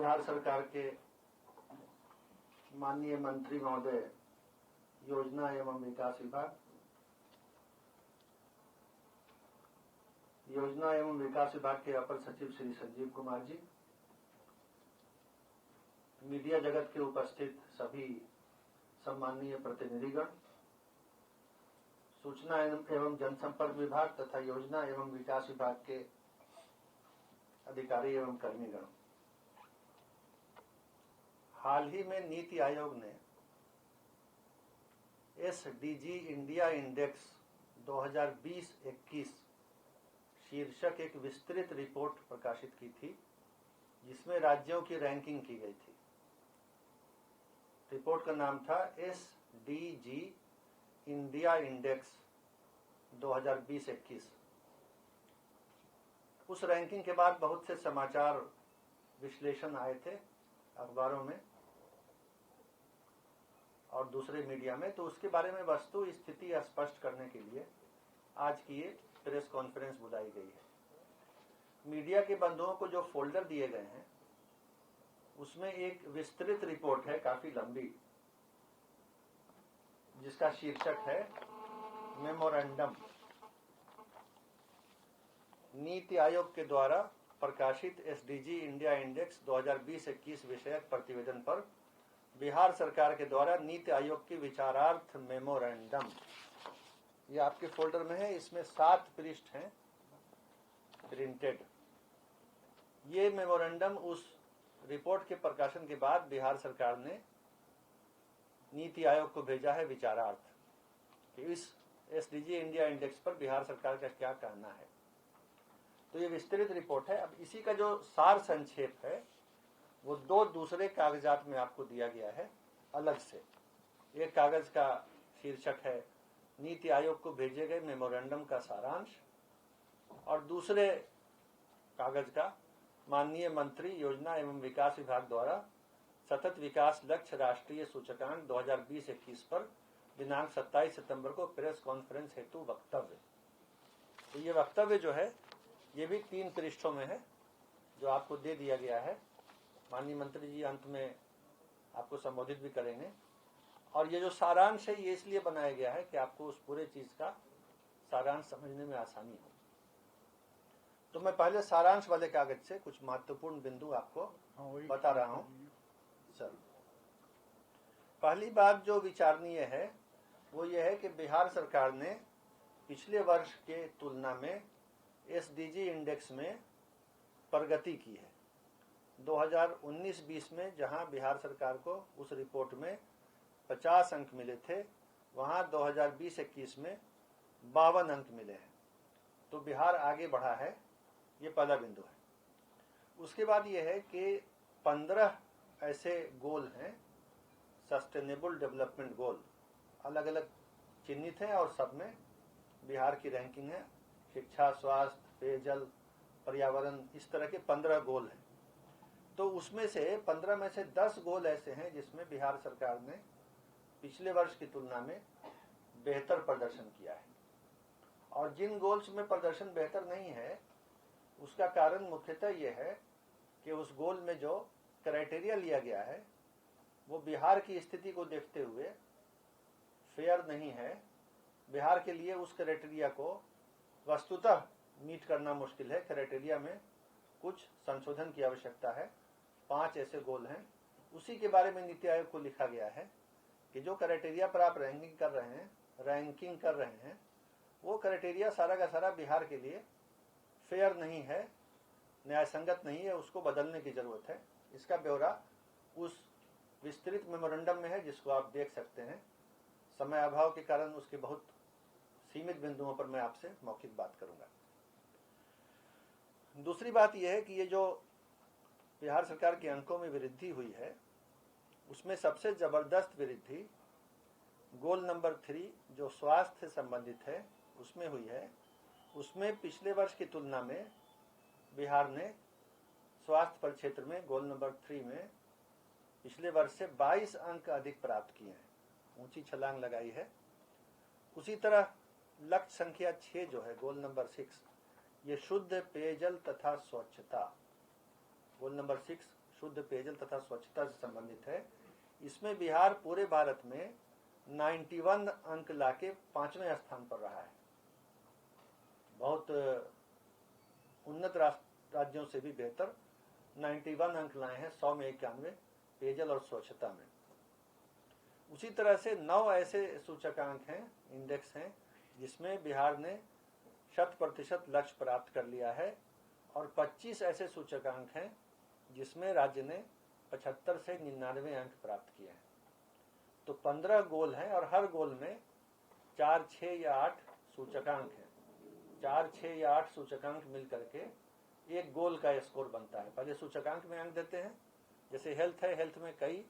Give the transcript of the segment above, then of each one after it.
बिहार सरकार के माननीय मंत्री महोदय योजना एवं विकास विभाग, योजना एवं विकास विभाग के अपर सचिव श्री संजीव कुमार जी, मीडिया जगत के उपस्थित सभी सम्माननीय प्रतिनिधिगण, सूचना एवं जनसंपर्क विभाग तथा योजना एवं विकास विभाग के अधिकारी एवं कर्मीगण, हाल ही में नीति आयोग ने एसडीजी इंडिया इंडेक्स 2020-21 शीर्षक एक विस्तृत रिपोर्ट प्रकाशित की थी, जिसमें राज्यों की रैंकिंग की गई थी। रिपोर्ट का नाम था एसडीजी इंडिया इंडेक्स 2020-21। उस रैंकिंग के बाद बहुत से समाचार विश्लेषण आए थे अखबारों में और दूसरे मीडिया में, तो उसके बारे में वस्तु स्थिति स्पष्ट करने के लिए आज की ये प्रेस कॉन्फ्रेंस बुलाई गई है। मीडिया के बंधुओं को जो फोल्डर दिए गए हैं उसमें एक विस्तृत रिपोर्ट है, काफी लंबी, जिसका शीर्षक है मेमोरेंडम। नीति आयोग के द्वारा प्रकाशित एसडीजी इंडिया इंडेक्स 2020-21 विषयक प्रतिवेदन पर बिहार सरकार के द्वारा नीति आयोग की विचारार्थ मेमोरेंडम, ये आपके फोल्डर में है। इसमें 7 पृष्ठ हैं प्रिंटेड। ये मेमोरेंडम उस रिपोर्ट के प्रकाशन के बाद बिहार सरकार ने नीति आयोग को भेजा है विचारार्थ कि इस एसडीजी इंडिया इंडेक्स पर बिहार सरकार का क्या कहना है। तो ये विस्तृत रिपोर्ट है। अब इसी का जो सार संक्षेप है वो 2 दूसरे कागजात में आपको दिया गया है अलग से। एक कागज का शीर्षक है नीति आयोग को भेजे गए मेमोरेंडम का सारांश, और दूसरे कागज का माननीय मंत्री योजना एवं विकास विभाग द्वारा सतत विकास लक्ष्य राष्ट्रीय सूचकांक 2020-21 पर दिनांक 27 सितंबर को प्रेस कॉन्फ्रेंस हेतु वक्तव्य। तो ये वक्तव्य जो है ये भी 3 पृष्ठों में है, जो आपको दे दिया गया है। माननीय मंत्री जी अंत में आपको संबोधित भी करेंगे। और ये जो सारांश है ये इसलिए बनाया गया है कि आपको उस पूरे चीज का सारांश समझने में आसानी हो। तो मैं पहले सारांश वाले कागज से कुछ महत्वपूर्ण बिंदु आपको बता रहा हूं। सर, पहली बात जो विचारणीय है वो ये है कि बिहार सरकार ने पिछले वर्ष के तुलना में एसडीजी इंडेक्स में प्रगति की है। 2019-20 में जहां बिहार सरकार को उस रिपोर्ट में 50 अंक मिले थे, वहां 2020-21 में 52 अंक मिले हैं। तो बिहार आगे बढ़ा है, ये पहला बिंदु है। उसके बाद ये है कि 15 ऐसे गोल हैं, सस्टेनेबल डेवलपमेंट गोल, अलग अलग चिन्हित हैं और सब में बिहार की रैंकिंग है। शिक्षा, स्वास्थ्य, पेयजल, पर्यावरण, इस तरह के 15 गोल हैं। तो उसमें से 15 में से 10 गोल ऐसे हैं जिसमें बिहार सरकार ने पिछले वर्ष की तुलना में बेहतर प्रदर्शन किया है। और जिन गोल्स में प्रदर्शन बेहतर नहीं है उसका कारण मुख्यतः ये है कि उस गोल में जो क्राइटेरिया लिया गया है वो बिहार की स्थिति को देखते हुए फेयर नहीं है। बिहार के लिए उस क्राइटेरिया को वस्तुतः मीट करना मुश्किल है। क्राइटेरिया में कुछ संशोधन की आवश्यकता है। 5 ऐसे गोल हैं। उसी के बारे में नीति आयोग को लिखा गया है कि जो क्राइटेरिया पर आप रैंकिंग कर रहे हैं वो क्राइटेरिया सारा का सारा बिहार के लिए फेयर नहीं है, न्यायसंगत नहीं है, उसको बदलने की जरूरत है। इसका ब्यौरा उस विस्तृत मेमोरेंडम में है, जिसको आप देख सकते हैं। समय अभाव के कारण उसके बहुत सीमित बिंदुओं पर मैं आपसे मौखिक बात करूंगा। दूसरी बात यह है कि ये जो बिहार सरकार के अंकों में वृद्धि हुई है उसमें सबसे जबरदस्त वृद्धि गोल नंबर 3 जो स्वास्थ्य से संबंधित है उसमें हुई है। उसमें पिछले वर्ष की तुलना में बिहार ने स्वास्थ्य पर क्षेत्र में गोल नंबर 3 में पिछले वर्ष से 22 अंक अधिक प्राप्त किए हैं, ऊंची छलांग लगाई है। उसी तरह लक्ष्य संख्या 6 जो है गोल नंबर 6, ये शुद्ध पेयजल तथा स्वच्छता, गोल नंबर 6 शुद्ध पेयजल तथा स्वच्छता से संबंधित है। इसमें बिहार पूरे भारत में 91 अंक लाके 5वें स्थान पर रहा है। बहुत उन्नत राज्यों से भी बेहतर 91 अंक लाए हैं 100 में 91 पेयजल और स्वच्छता में। उसी तरह से 9 ऐसे सूचकांक हैं, इंडेक्स हैं, जिसमें बिहार ने 100% लक्ष्य प्राप्त कर लिया है और 25 ऐसे सूचकांक हैं जिसमें राज्य ने 75 से 99 अंक प्राप्त किए हैं। तो 15 गोल हैं और हर गोल में 4, 6 या 8 सूचकांक हैं। 4, 6 या 8 सूचकांक मिल करके एक गोल का स्कोर बनता है। पहले सूचकांक में अंक देते हैं, जैसे हेल्थ है, हेल्थ में कई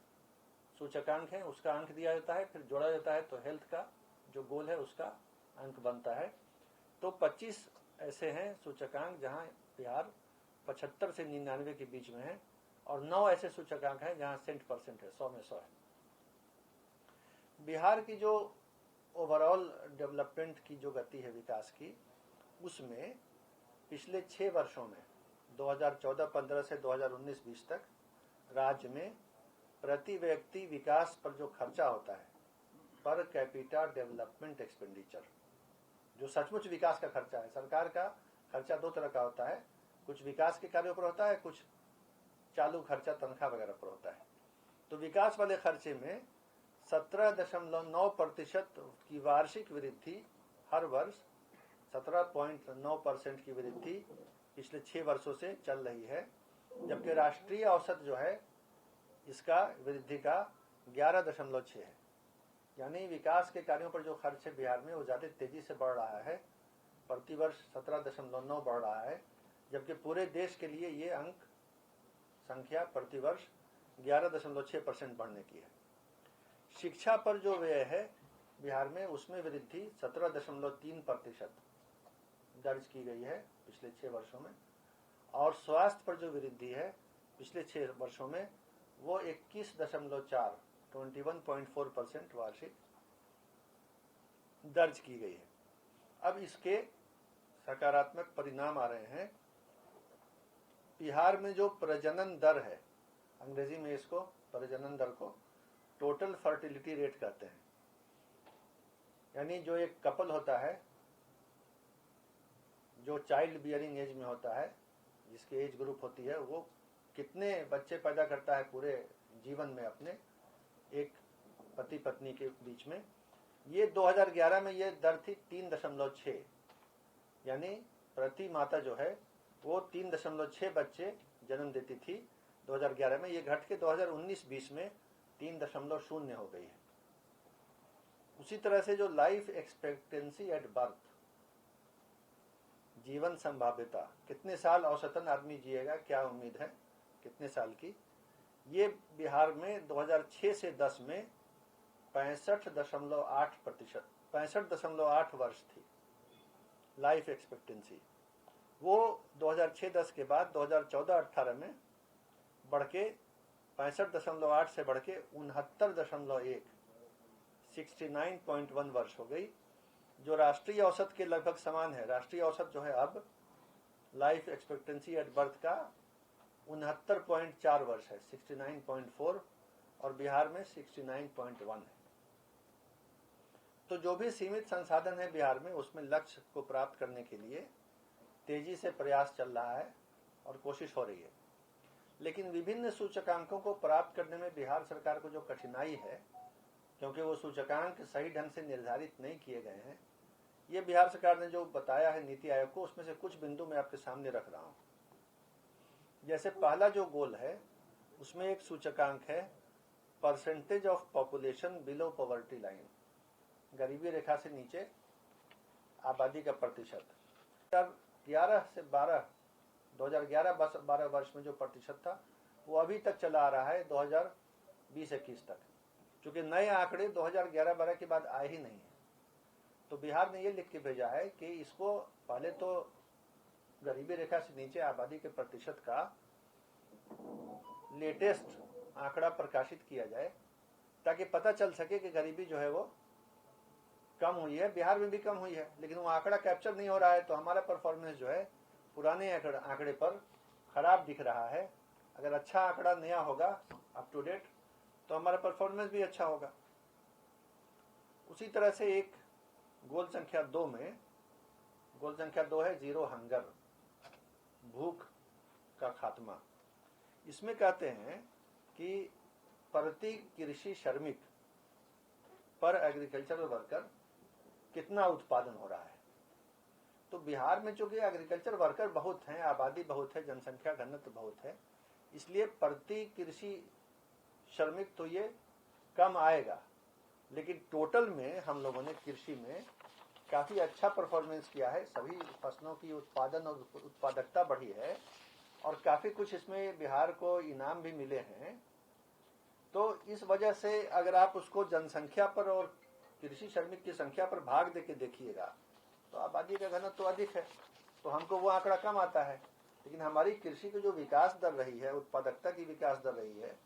सूचकांक हैं, उसका अंक दिया जाता है, फिर जोड़ा जाता है तो हेल्थ का जो गोल है उसका अंक बनता है। तो 25 ऐसे हैं सूचकांक जहां बिहार 75 से 99 के बीच में है और 9 ऐसे सूचकांक हैं जहां 100% है, 100 में 100 है। बिहार की जो ओवरऑल डेवलपमेंट की जो गति है विकास की, उसमें पिछले 6 वर्षों में 2014-15 से 2019-20 तक राज्य में प्रति व्यक्ति विकास पर जो खर्चा होता है, पर कैपिटा डेवलपमेंट एक्सपेंडिचर, जो सचमुच विकास का खर्चा है। सरकार का खर्चा 2 तरह का होता है, कुछ विकास के कार्यों पर होता है, कुछ चालू खर्चा तनख्वाह वगैरह पर होता है। तो विकास वाले खर्चे में 17.9% की वार्षिक वृद्धि हर वर्ष 17.9% की वृद्धि पिछले 6 वर्षों से चल रही है, जबकि राष्ट्रीय औसत जो है इसका वृद्धि का 11.6 है। यानी विकास के कार्यों पर जो खर्च है बिहार में वो ज्यादा तेजी से बढ़ रहा है, प्रतिवर्ष 17.9 बढ़ रहा है, जबकि पूरे देश के लिए ये अंक संख्या प्रतिवर्ष 11.6% बढ़ने की है। शिक्षा पर जो व्यय है बिहार में, उसमें वृद्धि 17.3% दर्ज की गई है पिछले 6 वर्षों में, और स्वास्थ्य पर जो वृद्धि है पिछले 6 वर्षों में वो 21.4% वार्षिक दर्ज की गई है। अब इसके सकारात्मक परिणाम आ रहे हैं। बिहार में जो प्रजनन दर है, अंग्रेजी में इसको प्रजनन दर को टोटल फर्टिलिटी रेट कहते हैं, यानी जो एक कपल होता है जो चाइल्ड बियरिंग एज में होता है, जिसकी एज ग्रुप होती है, वो कितने बच्चे पैदा करता है पूरे जीवन में अपने एक पति पत्नी के बीच में, ये 2011 में ये दर थी 3.6, यानी प्रति माता जो है वो 3.6 बच्चे जन्म देती थी 2011 में। ये घट के 2019-20 में 3.0 हो गई है। उसी तरह से जो लाइफ एक्सपेक्टेंसी एट बर्थ, जीवन संभाव्यता, कितने साल औसतन आदमी जिएगा, क्या उम्मीद है कितने साल की, ये बिहार में 2006 से 10 में 65.8%, 65.8 वर्ष थी लाइफ एक्सपेक्टेंसी। वो 2006-10 के बाद 2014-18 में बढ़ के 65.8 से बढ़ के 69.1, 69.1 वर्ष हो गई, जो राष्ट्रीय औसत के लगभग समान है। राष्ट्रीय औसत जो है अब लाइफ एक्सपेक्टेंसी एट बर्थ का 69.4 वर्ष है, 69.4, और बिहार में 69.1 है। तो जो भी सीमित संसाधन है बिहार में, उसमें लक्ष्य को प्राप्त करने के लिए तेजी से प्रयास चल रहा है और कोशिश हो रही है। लेकिन विभिन्न सूचकांकों को प्राप्त करने में बिहार सरकार को जो कठिनाई है, क्योंकि वो सूचकांक सही ढंग से निर्धारित नहीं किए गए हैं, ये बिहार सरकार ने जो बताया है नीति आयोग को, उसमें से कुछ बिंदु मैं आपके सामने रख रहा हूं। जैसे पहला जो गोल है उसमें एक सूचकांक है percentage of population below poverty line, गरीबी रेखा से नीचे आबादी का प्रतिशत। 2011-12 वर्ष में जो प्रतिशत था वो अभी तक चला आ रहा है 2020-21 तक, क्योंकि नए आंकड़े 2011-12 के बाद आए ही नहीं है। तो बिहार ने ये लिख के भेजा है कि इसको पहले तो गरीबी रेखा से नीचे आबादी के प्रतिशत का लेटेस्ट आंकड़ा प्रकाशित किया जाए, ताकि पता चल सके कि गरीबी जो है वो कम हुई है। बिहार में भी कम हुई है, लेकिन वो आंकड़ा कैप्चर नहीं हो रहा है, तो हमारा परफॉर्मेंस जो है पुराने आंकड़े पर खराब दिख रहा है। अगर अच्छा आंकड़ा नया होगा अप टू डेट तो हमारा परफॉर्मेंस भी अच्छा होगा। उसी तरह से एक गोल संख्या 2 में, गोल संख्या 2 है जीरो हंगर, भूख का खात्मा। इसमें कहते हैं कि प्रति कृषि श्रमिक पर एग्रीकल्चरल वर्कर कितना उत्पादन हो रहा है। तो बिहार में चूंकि एग्रीकल्चर वर्कर बहुत हैं, आबादी बहुत है, जनसंख्या घनत्व बहुत है, इसलिए प्रति कृषि श्रमिक तो ये कम आएगा, लेकिन टोटल में हम लोगों ने कृषि में काफी अच्छा परफॉर्मेंस किया है। सभी फसलों की उत्पादन और उत्पादकता बढ़ी है और काफी कुछ इसमें बिहार को इनाम भी मिले हैं। तो इस वजह से अगर आप उसको जनसंख्या पर और कृषि श्रमिक की संख्या पर भाग देके देखिएगा तो आबादी का घनत्व तो अधिक है, तो हमको वो आंकड़ा कम आता है। लेकिन हमारी कृषि की जो विकास दर रही है, उत्पादकता की विकास दर रही है,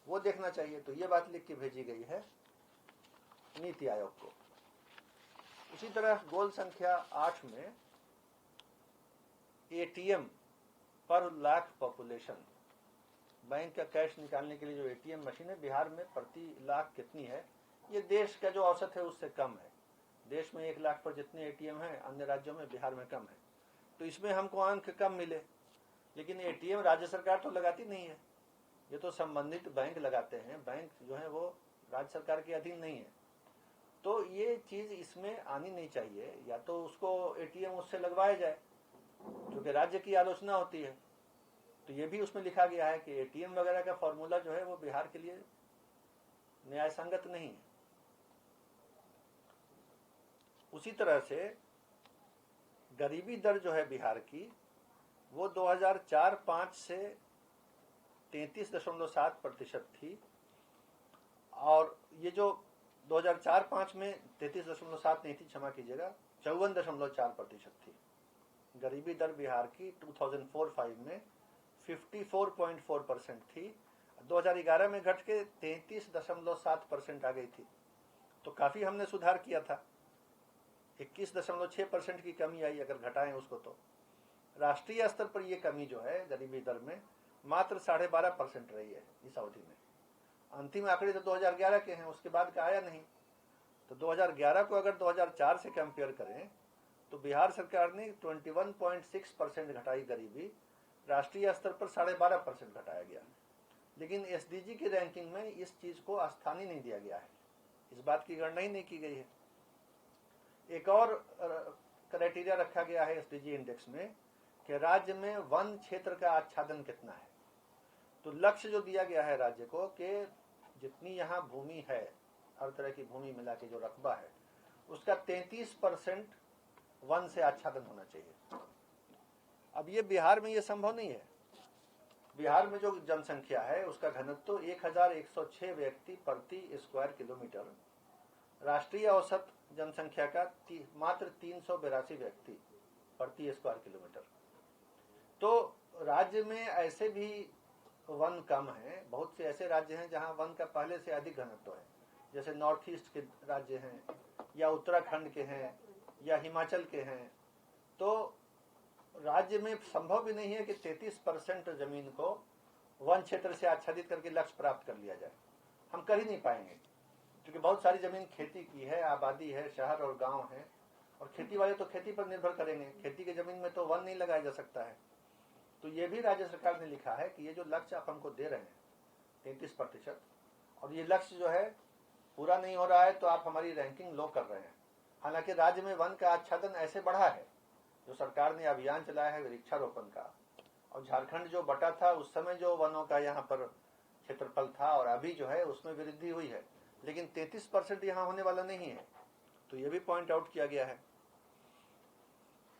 वो देखना चाहिए। तो ये बात लिख के भेजी गई है नीति आयोग को। उसी तरह गोल संख्या 8 में एटीएम पर लाख पॉपुलेशन, बैंक का कैश निकालने के लिए जो एटीएम मशीन है बिहार में प्रति लाख कितनी है, ये देश का जो औसत है उससे कम है। देश में 1 लाख पर जितने एटीएम है अन्य राज्यों में, बिहार में कम है। तो इसमें हमको अंक कम मिले, लेकिन एटीएम राज्य सरकार तो लगाती नहीं है, ये तो संबंधित बैंक लगाते हैं। बैंक जो है वो राज्य सरकार के अधीन नहीं है। तो ये चीज इसमें आनी नहीं चाहिए, या तो उसको एटीएम उससे लगवाया जाए, क्योंकि राज्य की आलोचना होती है। तो ये भी उसमें लिखा गया है कि एटीएम वगैरह का फॉर्मूला जो है वो बिहार के लिए न्याय संगत नहीं है। उसी तरह से गरीबी दर जो है बिहार की वो 2004-05 से 33.7% थी, और ये जो 2004-05 में 33.7 नहीं थी, क्षमा कीजिएगा, 54.4% थी। गरीबी दर बिहार की 2004-05 में 54.4% थी, 2011 में घट के 33.7% आ गई थी। तो काफी हमने सुधार किया था, 21.6% की कमी आई अगर घटाएं उसको। तो राष्ट्रीय स्तर पर यह कमी जो है गरीबी दर में मात्र 12.5% रही है इस अवधि में। अंतिम आंकड़े तो 2011 के हैं, उसके बाद का आया नहीं। तो 2011 को अगर 2004 से कंपेयर करें तो बिहार सरकार ने 21.6% घटाई गरीबी, राष्ट्रीय स्तर पर 12.5% घटाया गया। लेकिन एसडीजी की रैंकिंग में इस चीज को स्थान ही नहीं दिया गया है, इस बात की गणना ही नहीं की गई है। एक और क्राइटेरिया रखा गया है एसडीजी इंडेक्स में कि राज्य में वन क्षेत्र का आच्छादन कितना है। तो लक्ष्य जो दिया गया है राज्य को कि जितनी यहाँ भूमि है, हर तरह की भूमि मिला के जो रकबा है, उसका 33% वन से आच्छादन होना चाहिए। अब ये बिहार में ये संभव नहीं है। बिहार में जो जनसंख्या है उसका घनत्व 1106 व्यक्ति प्रति स्क्वायर किलोमीटर, राष्ट्रीय औसत जनसंख्या का मात्र 382 व्यक्ति प्रति स्क्वायर किलोमीटर। तो राज्य में ऐसे भी वन कम है, बहुत से ऐसे राज्य हैं जहां वन का पहले से अधिक घनत्व है, जैसे नॉर्थ ईस्ट के राज्य हैं, या उत्तराखंड के हैं, या हिमाचल के हैं। तो राज्य में संभव भी नहीं है कि 33% जमीन को वन क्षेत्र से आच्छादित करके लक्ष्य प्राप्त कर लिया जाए। हम कर ही नहीं पाएंगे, क्योंकि बहुत सारी जमीन खेती की है, आबादी है, शहर और गांव है, और खेती वाले तो खेती पर निर्भर करेंगे। खेती की जमीन में तो वन नहीं लगाया जा सकता है। तो ये भी राज्य सरकार ने लिखा है कि ये जो लक्ष्य आप हमको दे रहे हैं 33%, और ये लक्ष्य जो है पूरा नहीं हो रहा है तो आप हमारी रैंकिंग लो कर रहे हैं। हालांकि राज्य में वन का आच्छादन ऐसे बढ़ा है, जो सरकार ने अभियान चलाया है वृक्षारोपण का, और झारखंड जो बटा था उस समय जो वनों का यहाँ पर क्षेत्रफल था, और अभी जो है उसमें वृद्धि हुई है, लेकिन 33% यहाँ होने वाला नहीं है। तो ये भी पॉइंट आउट किया गया है।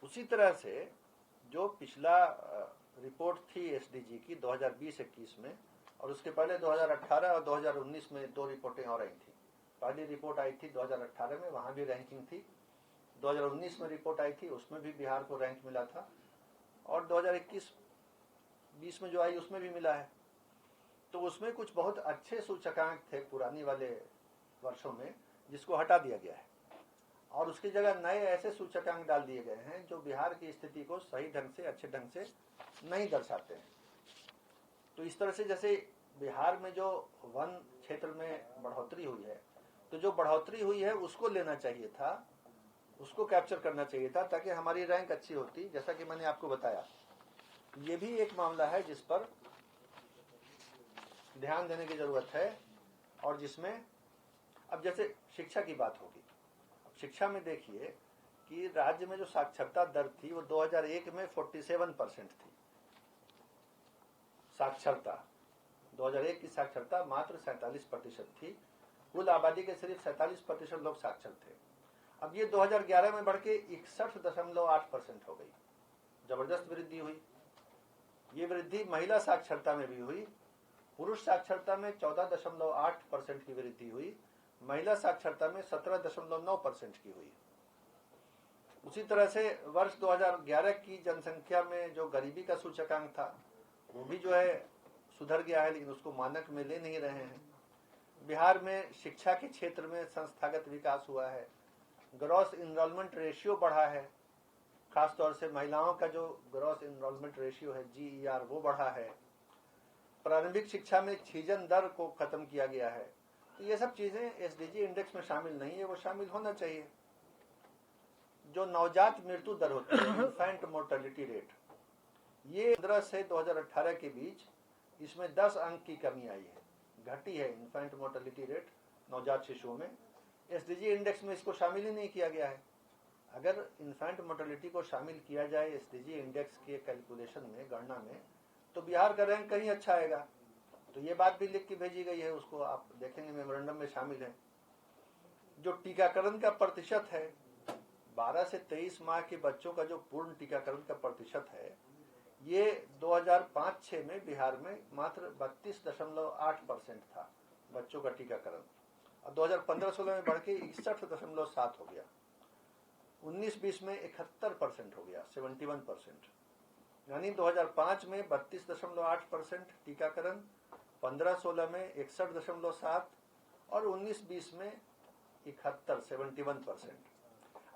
उसी तरह से जो पिछला रिपोर्ट थी एसडीजी की 2020-21 में, और उसके पहले 2018 और 2019 में 2 रिपोर्टें और आई थी। पहली रिपोर्ट आई थी 2018 में, वहां भी रैंकिंग थी। 2019 में रिपोर्ट आई थी, उसमें भी बिहार को रैंक मिला था, और 2021-20 में जो आई उसमें भी मिला है। तो उसमें कुछ बहुत अच्छे सूचकांक थे पुरानी वाले वर्षों में, जिसको हटा दिया गया है, और उसकी जगह नए ऐसे सूचकांक डाल दिए गए हैं जो बिहार की स्थिति को सही ढंग से, अच्छे ढंग से नहीं दर्शाते हैं। तो इस तरह से जैसे बिहार में जो वन क्षेत्र में बढ़ोतरी हुई है, तो जो बढ़ोतरी हुई है उसको लेना चाहिए था, उसको कैप्चर करना चाहिए था, ताकि हमारी रैंक अच्छी होती। जैसा कि मैंने आपको बताया, ये भी एक मामला है जिस पर ध्यान देने की जरूरत है, और जिसमें अब जैसे शिक्षा की बात होगी। अब शिक्षा में देखिए कि राज्य में जो साक्षरता दर थी वो 2001 में 47% थी। साक्षरता 2001 की साक्षरता मात्र 47% थी। कुल आबादी के सिर्फ 47% लोग साक्षर थे। अब ये 2011 में बढ़ के 61.8% हो गई। जबरदस्त वृद्धि हुई। ये वृद्धि महिला साक्षरता में भी हुई। पुरुष साक्षरता में 14.8% की वृद्धि हुई, महिला साक्षरता में 17.9% की हुई। उसी तरह से वर्ष 2011 की जनसंख्या में जो गरीबी का सूचकांक था वो भी जो है सुधर गया है, लेकिन उसको मानक में ले नहीं रहे हैं। बिहार में शिक्षा के क्षेत्र में संस्थागत विकास हुआ है। ग्रॉस इनरोलमेंट रेशियो बढ़ा है, खासतौर से महिलाओं का जो ग्रॉस इनरोलमेंट रेशियो है GER वो बढ़ा है। प्रारंभिक शिक्षा में छीजन दर को खत्म किया गया है। तो ये सब चीजें SDG इंडेक्स में शामिल नहीं है, वो शामिल होना चाहिए। जो नवजात मृत्यु दर होती है, इन्फेंट मोर्टेलिटी रेट, ये 15 से 2018 के बीच इसमें 10 अंक की कमी आई है, घटी है इन्फेंट मोर्टेलिटी रेट नवजात शिशुओं में। SDG इंडेक्स में इसको शामिल ही नहीं किया गया है। अगर इन्फेंट मोर्टेलिटी को शामिल किया जाए SDG इंडेक्स के कैलकुलेशन में, गणना में, तो बिहार का रैंक कहीं अच्छा आएगा। तो ये बात भी लिख के भेजी गई है, उसको आप देखेंगे मेमोरेंडम में शामिल है। जो टीकाकरण का प्रतिशत है, 12 से 23 माह के बच्चों का जो पूर्ण टीकाकरण का प्रतिशत है, ये 2005-06 में बिहार में मात्र 32.8% था बच्चों का टीकाकरण, और 2015-16 में बढ़ के 61.7 हो गया। 19-20 में 71% हो गया, 71%। यानी 2005 में 32.8% टीकाकरण, 15-16 में 61.7 और 19-20 में 71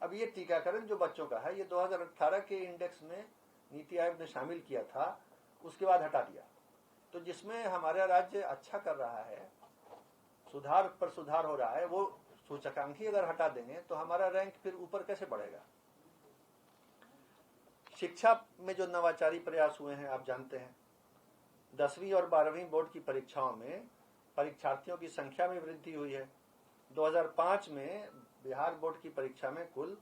अब ये टीकाकरण जो बच्चों का है, ये 2018 के इंडेक्स में नीति आयोग ने शामिल किया था, उसके बाद हटा दिया। तो जिसमें हमारा राज्य अच्छा कर रहा है, सुधार पर सुधार हो रहा है, वो सूचकांक ही अगर हटा देंगे तो हमारा रैंक फिर ऊपर कैसे बढ़ेगा। शिक्षा में जो नवाचारी प्रयास हुए हैं, आप जानते हैं, 10वीं और 12वीं बोर्ड की परीक्षाओं में परीक्षार्थियों की संख्या में वृद्धि हुई है। 2005 में बिहार बोर्ड की परीक्षा में कुल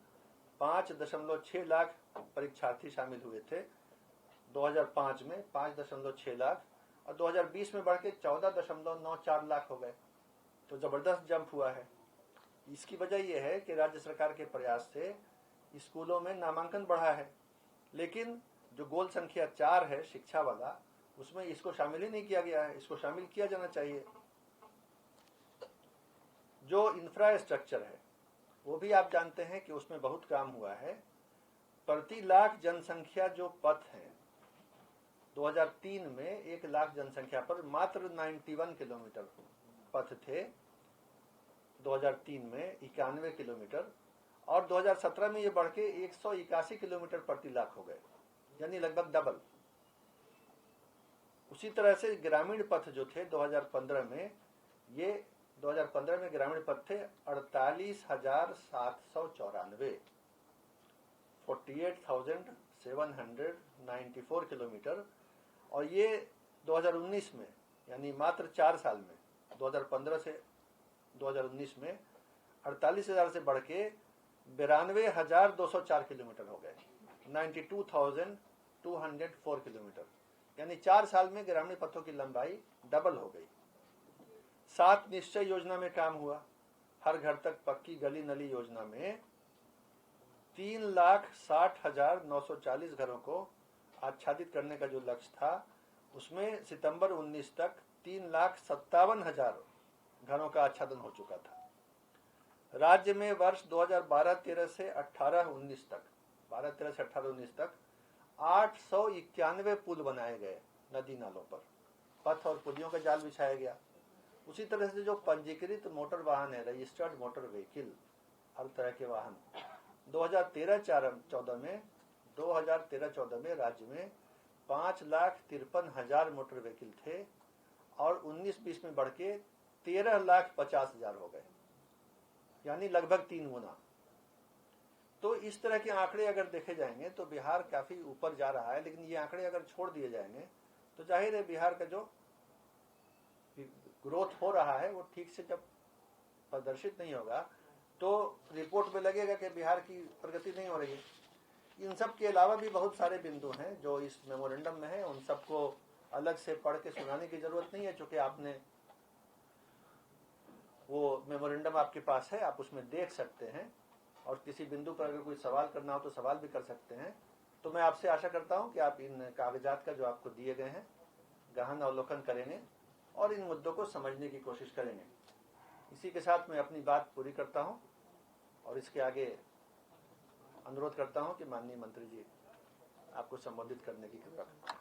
5.6 लाख परीक्षार्थी शामिल हुए थे। 2005 में 5.6 लाख, और 2020 में बढ़ के 14.94 लाख हो गए। तो जबरदस्त जंप हुआ है। इसकी वजह यह है कि राज्य सरकार के प्रयास से स्कूलों में नामांकन बढ़ा है, लेकिन जो गोल संख्या 4 है शिक्षा वाला, उसमें इसको शामिल ही नहीं किया गया है। इसको शामिल किया जाना चाहिए। जो इंफ्रास्ट्रक्चर है वो भी आप जानते हैं कि उसमें बहुत काम हुआ है। प्रति लाख जनसंख्या जो पथ है, 2003 में 1 लाख जनसंख्या पर मात्र 91 किलोमीटर पथ थे। 2003 में 91 किलोमीटर, और 2017 में ये बढ़ के 181 किलोमीटर प्रति लाख हो गए, यानी लगभग डबल। उसी तरह से ग्रामीण पथ जो थे 2015 में, ये 2015 में ग्रामीण पथ थे 48,794, 48,794 किलोमीटर, और ये 2019 में, यानी मात्र 4 साल में, 2015 से 2019 में 48,000 से बढ़ के 92,204 किलोमीटर हो गए, 92,204 किलोमीटर। यानी 4 साल में ग्रामीण पथों की लंबाई डबल हो गई। 7 निश्चय योजना में काम हुआ। हर घर तक पक्की गली नली योजना में 3,60,940 घरों को आच्छादित करने का जो लक्ष्य था, उसमें सितंबर 19 तक 3,57,000 घरों का आच्छादन हो चुका था। राज्य में वर्ष 2012-13 से 18-19 तक 891 पुल बनाए गए नदी नालों पर, पथ और पुलियों का जाल बिछाया गया। उसी तरह से जो पंजीकृत मोटर वाहन है, रजिस्टर्ड मोटर व्हीकल, हर तरह के वाहन, 2013-14 में राज्य में 5,53,000 मोटर व्हीकल थे और 19-20 में बढ़ के 13,50,000 हो गए, यानी लगभग 3 गुना। तो इस तरह के आंकड़े अगर देखे जाएंगे तो बिहार काफी ऊपर जा रहा है, लेकिन ये आंकड़े अगर छोड़ दिए जाएंगे तो जाहिर है बिहार का जो ग्रोथ हो रहा है वो ठीक से जब प्रदर्शित नहीं होगा तो रिपोर्ट में लगेगा कि बिहार की प्रगति नहीं हो रही है। इन सब के अलावा भी बहुत सारे बिंदु हैं जो इस मेमोरेंडम में है, उन सबको अलग से पढ़ के सुनाने की जरूरत नहीं है, चूंकि आपने वो मेमोरेंडम आपके पास है, आप उसमें देख सकते हैं और किसी बिंदु पर अगर कोई सवाल करना हो तो सवाल भी कर सकते हैं। तो मैं आपसे आशा करता हूं कि आप इन कागजात का जो आपको दिए गए हैं गहन अवलोकन करेंगे और इन मुद्दों को समझने की कोशिश करेंगे। इसी के साथ मैं अपनी बात पूरी करता हूं और इसके आगे अनुरोध करता हूं कि माननीय मंत्री जी आपको संबोधित करने की कृपा करें।